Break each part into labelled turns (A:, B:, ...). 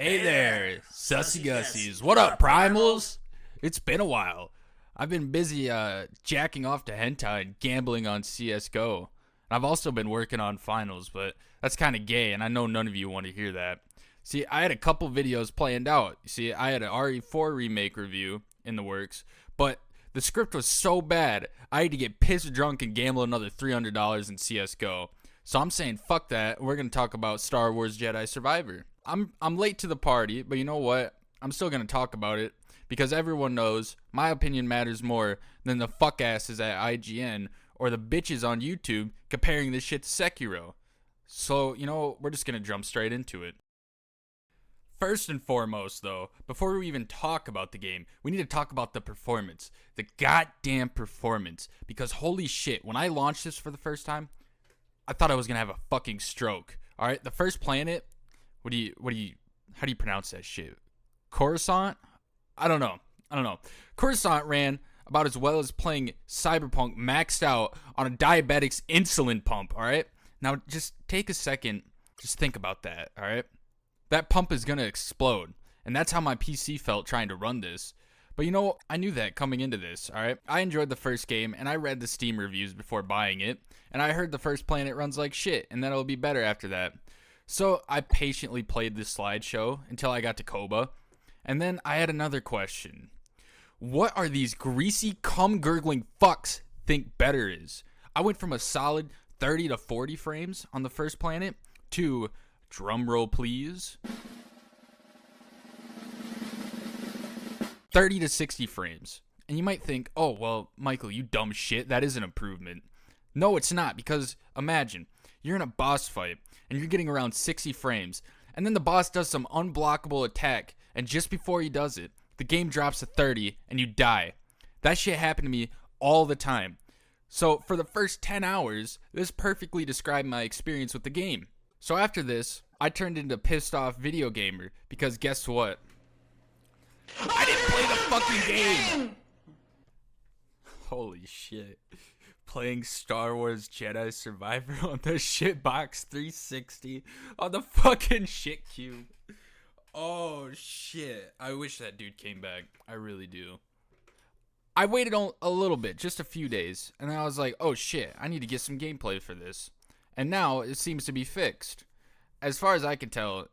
A: Hey there, Sussy Gussies. What up, Primals? It's been a while. I've been busy jacking off to hentai and gambling on CSGO. And I've also been working on finals, but that's kind of gay, and I know none of you want to hear that. See, I had a couple videos planned out. See, I had an RE4 remake review in the works, but the script was so bad, I had to get pissed drunk and gamble another $300 in CSGO. So I'm saying fuck that. We're going to talk about Star Wars Jedi Survivor. I'm late to the party, but you know what? I'm still going to talk about it because everyone knows my opinion matters more than the fuck asses at IGN or the bitches on YouTube comparing this shit to Sekiro. So, you know, we're just going to jump straight into it. First and foremost, though, before we even talk about the game, we need to talk about the performance. The goddamn performance. Because holy shit, when I launched this for the first time, I thought I was going to have a fucking stroke. Alright, the first planet, how do you pronounce that shit? Coruscant? I don't know. Coruscant ran about as well as playing Cyberpunk maxed out on a diabetic's insulin pump, alright? Now, just take a second, just think about that, alright? That pump is going to explode, and that's how my PC felt trying to run this. But you know, I knew that coming into this, alright? I enjoyed the first game, and I read the Steam reviews before buying it, and I heard the first planet runs like shit, and that it'll be better after that. So I patiently played this slideshow until I got to Koba, and then I had another question. What are these greasy, cum-gurgling fucks think better is? I went from a solid 30 to 40 frames on the first planet to, drumroll please, 30 to 60 frames. And you might think, oh, well, Michael, you dumb shit, that is an improvement. No, it's not, because imagine, you're in a boss fight, and you're getting around 60 frames, and then the boss does some unblockable attack, and just before he does it, the game drops to 30, and you die. That shit happened to me all the time. So, for the first 10 hours, this perfectly described my experience with the game. So after this, I turned into a pissed off video gamer, because guess what? I didn't play the fucking game! Holy shit. Playing Star Wars Jedi Survivor on the shitbox 360 on the fucking shit cube. Oh shit. I wish that dude came back. I really do. I waited a little bit, just a few days, and then I was like, oh shit, I need to get some gameplay for this. And now it seems to be fixed. As far as I can tell,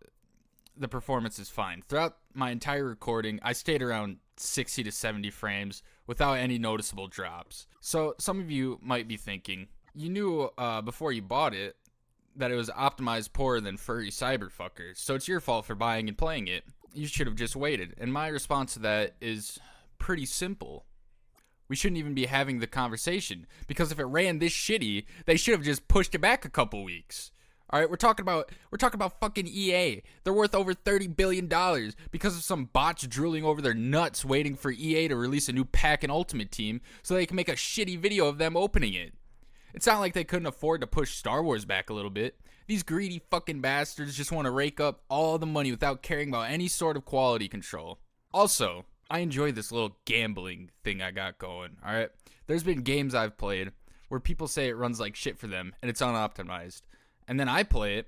A: the performance is fine. Throughout my entire recording, I stayed around 60 to 70 frames without any noticeable drops. So some of you might be thinking, you knew before you bought it that it was optimized poorer than furry cyberfuckers, so it's your fault for buying and playing it. You should have just waited. And my response to that is pretty simple. We shouldn't even be having the conversation, because if it ran this shitty, they should have just pushed it back a couple weeks. All right, we're talking about fucking EA. They're worth over $30 billion because of some bots drooling over their nuts waiting for EA to release a new pack in Ultimate Team so they can make a shitty video of them opening it. It's not like they couldn't afford to push Star Wars back a little bit. These greedy fucking bastards just want to rake up all the money without caring about any sort of quality control. Also, I enjoy this little gambling thing I got going, alright? There's been games I've played where people say it runs like shit for them and it's unoptimized. And then I play it,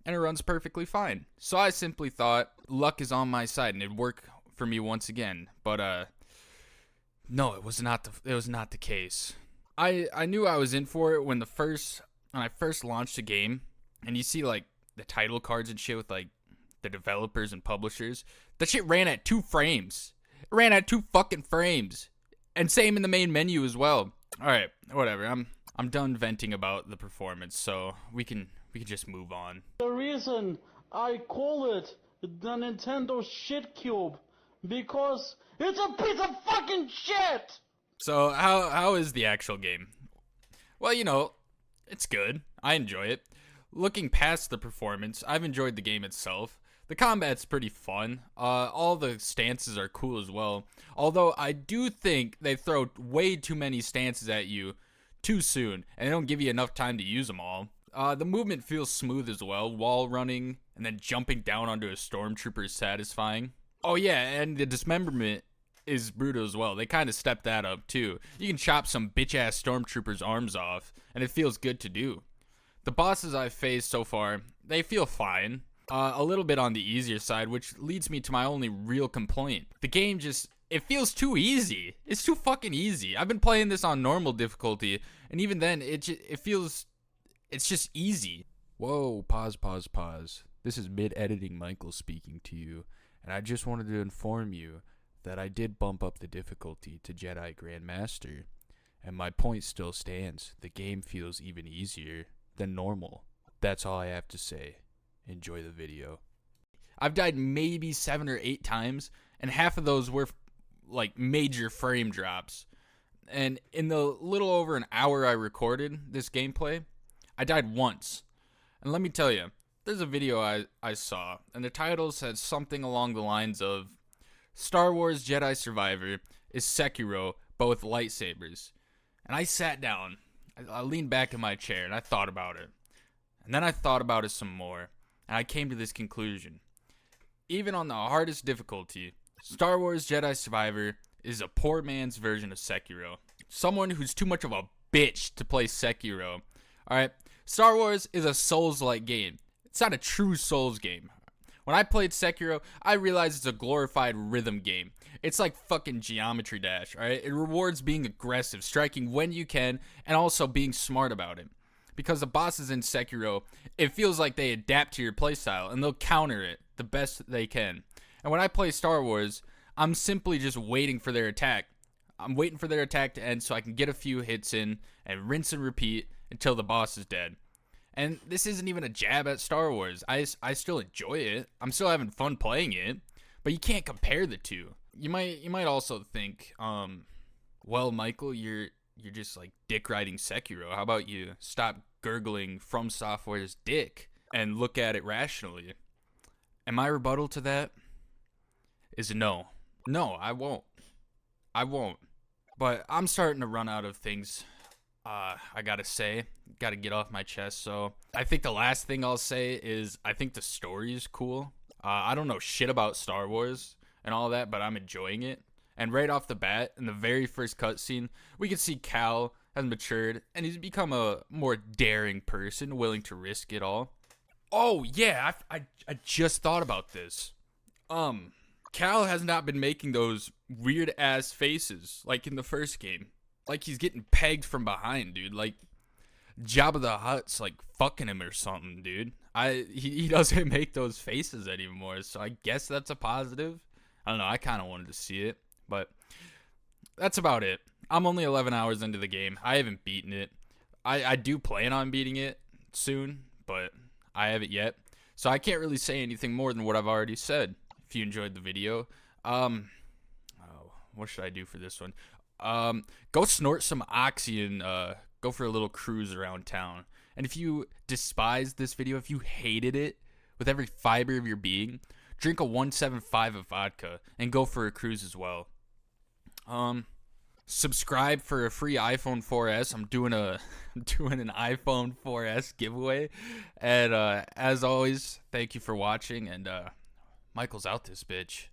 A: and it runs perfectly fine. So I simply thought luck is on my side, and it'd work for me once again. But no, it was not the case. I knew I was in for it when I first launched the game, and you see like the title cards and shit with like the developers and publishers. That shit ran at 2 frames. It ran at 2 fucking frames, and same in the main menu as well. All right, whatever. I'm done venting about the performance, so we can just move on.
B: The reason I call it the Nintendo shit cube, because it's a piece of fucking shit!
A: So how is the actual game? Well, you know, it's good. I enjoy it. Looking past the performance, I've enjoyed the game itself. The combat's pretty fun. All the stances are cool as well. Although I do think they throw way too many stances at you too soon, and they don't give you enough time to use them all. The movement feels smooth as well. Wall running and then jumping down onto a stormtrooper is satisfying. Oh yeah, and the dismemberment is brutal as well. They kind of stepped that up too. You can chop some bitch-ass stormtroopers' arms off, and it feels good to do. The bosses I've faced so far, they feel fine. A little bit on the easier side, which leads me to my only real complaint. The game just, it feels too easy. It's too fucking easy. I've been playing this on normal difficulty, and even then, it feels, it's just easy. Whoa, pause. This is mid-editing Michael speaking to you, and I just wanted to inform you that I did bump up the difficulty to Jedi Grandmaster, and my point still stands. The game feels even easier than normal. That's all I have to say. Enjoy the video. I've died maybe 7 or 8 times, and half of those were like major frame drops. And in the little over an hour I recorded this gameplay, I died once. And let me tell you, there's a video I saw, and the title said something along the lines of Star Wars Jedi Survivor is Sekiro, but with lightsabers. And I sat down, I leaned back in my chair, and I thought about it. And then I thought about it some more, and I came to this conclusion. Even on the hardest difficulty, Star Wars Jedi Survivor is a poor man's version of Sekiro. Someone who's too much of a bitch to play Sekiro. Alright, Star Wars is a Souls-like game. It's not a true Souls game. When I played Sekiro, I realized it's a glorified rhythm game. It's like fucking Geometry Dash, alright? It rewards being aggressive, striking when you can, and also being smart about it. Because the bosses in Sekiro, it feels like they adapt to your playstyle, and they'll counter it the best they can. And when I play Star Wars, I'm simply just waiting for their attack. I'm waiting for their attack to end so I can get a few hits in, and rinse and repeat until the boss is dead. And this isn't even a jab at Star Wars. I still enjoy it. I'm still having fun playing it. But you can't compare the two. You might also think, well, Michael, you're just like dick riding Sekiro. How about you stop gurgling From Software's dick and look at it rationally? And my rebuttal to that is no. No, I won't. But I'm starting to run out of things I gotta say. Gotta get off my chest. So I think the last thing I'll say is I think the story is cool. I don't know shit about Star Wars and all that, but I'm enjoying it. And right off the bat, in the very first cutscene, we can see Cal has matured and he's become a more daring person, willing to risk it all. Oh yeah, I just thought about this. Cal has not been making those weird ass faces like in the first game. Like he's getting pegged from behind, dude. Like Jabba the Hutt's like fucking him or something, dude. He doesn't make those faces anymore, so I guess that's a positive. I don't know, I kind of wanted to see it, but that's about it. I'm only 11 hours into the game. I haven't beaten it. I do plan on beating it soon, but I haven't yet. So I can't really say anything more than what I've already said. If you enjoyed the video, what should I do for this one? Go snort some oxy and go for a little cruise around town. And if you despise this video, if you hated it with every fiber of your being, drink a 175 of vodka and go for a cruise as well. Subscribe for a free iPhone 4S. I'm doing an iPhone 4S giveaway. And as always, thank you for watching, and Michael's out this bitch.